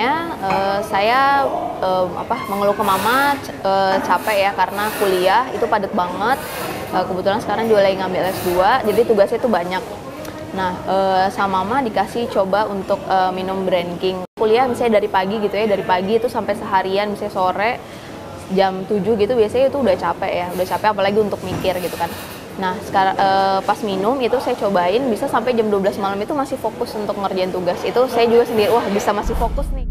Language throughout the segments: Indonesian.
awalnya saya mengeluh ke mama capek ya karena kuliah itu padat banget. Kebetulan sekarang juga lagi ngambil S2, jadi tugasnya itu banyak. Nah, sama mama dikasih coba untuk minum Brain King. Kuliah misalnya dari pagi gitu ya, dari pagi itu sampai seharian, misalnya sore jam 7 gitu biasanya itu udah capek apalagi untuk mikir gitu kan. Nah, sekarang pas minum itu saya cobain bisa sampai jam 12 malam itu masih fokus untuk ngerjain tugas. Itu saya juga sendiri, wah bisa masih fokus nih.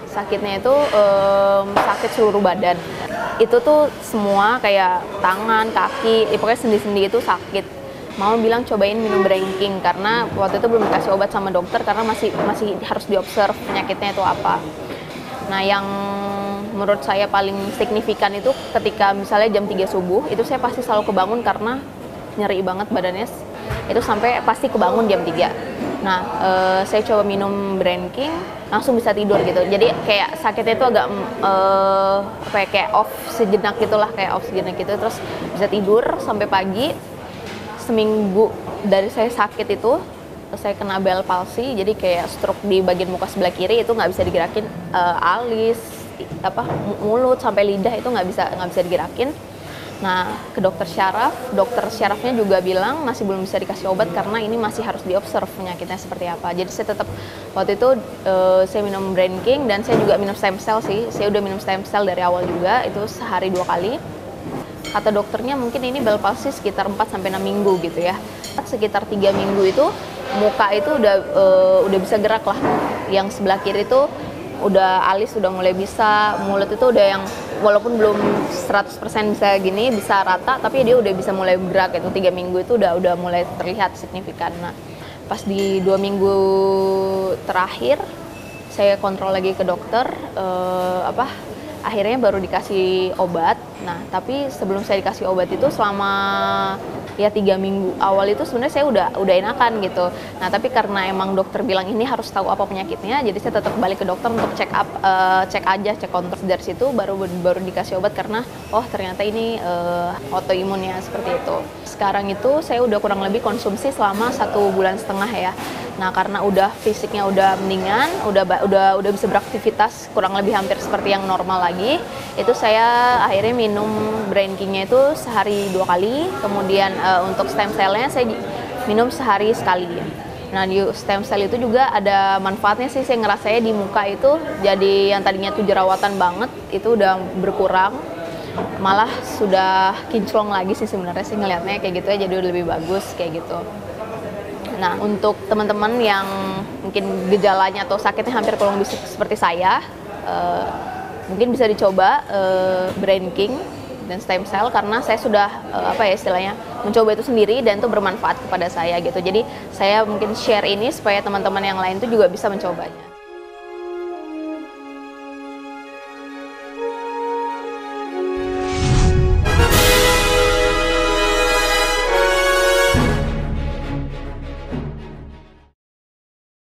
Sakitnya itu sakit seluruh badan. Itu tuh semua kayak tangan, kaki, pokoknya sendi-sendi itu sakit. Mau bilang cobain minum Brain King karena waktu itu belum dikasih obat sama dokter karena masih harus diobserv penyakitnya itu apa. Nah, yang menurut saya paling signifikan itu ketika misalnya jam 3 subuh itu saya pasti selalu kebangun karena nyeri banget badannya. Itu sampai pasti kebangun jam 3. Nah, saya coba minum Brain King, langsung bisa tidur gitu. Jadi kayak sakitnya itu agak kayak off sejenak gitulah, gitu. Terus bisa tidur sampai pagi. Seminggu dari saya sakit itu, saya kena Bell palsy, jadi kayak stroke di bagian muka sebelah kiri itu nggak bisa digerakin, alis, mulut sampai lidah itu nggak bisa digerakin. Nah, ke dokter syarafnya juga bilang masih belum bisa dikasih obat karena ini masih harus diobserv penyakitnya seperti apa. Jadi saya tetap waktu itu saya minum Brain King dan saya juga minum stem cell sih. Saya udah minum stem cell dari awal juga, itu sehari 2 kali. Kata dokternya mungkin ini Bell palsy sekitar 4-6 minggu gitu ya. Sekitar 3 minggu itu muka itu udah bisa gerak lah. Yang sebelah kiri itu udah alis udah mulai bisa, mulut itu udah yang walaupun belum 100% bisa gini, bisa rata, tapi dia udah bisa mulai bergerak itu 3 minggu itu udah mulai terlihat signifikan. Nah, pas di 2 minggu terakhir saya kontrol lagi ke dokter, akhirnya baru dikasih obat. Nah, tapi sebelum saya dikasih obat itu selama ya 3 minggu awal itu sebenarnya saya udah enakan gitu. Nah, tapi karena emang dokter bilang ini harus tahu apa penyakitnya, jadi saya tetap balik ke dokter untuk cek kontrol dari situ baru dikasih obat karena ternyata ini autoimunnya seperti itu. Sekarang itu saya udah kurang lebih konsumsi selama 1,5 bulan ya. Nah, karena udah fisiknya udah mendingan, udah bisa beraktivitas kurang lebih hampir seperti yang normal lagi, itu saya akhirnya minum Brain King-nya itu sehari 2 kali, kemudian untuk stem cell-nya saya minum sehari sekali. Nah, di stem cell itu juga ada manfaatnya sih, saya ngerasanya di muka itu jadi yang tadinya tuh jerawatan banget, itu udah berkurang, malah sudah kinclong lagi sih sebenarnya sih ngelihatnya kayak gitu ya, jadi udah lebih bagus kayak gitu. Nah, untuk teman-teman yang mungkin gejalanya atau sakitnya hampir kurang lebih seperti saya, mungkin bisa dicoba Brain King dan stem cell karena saya sudah istilahnya mencoba itu sendiri dan itu bermanfaat kepada saya gitu. Jadi saya mungkin share ini supaya teman-teman yang lain itu juga bisa mencobanya.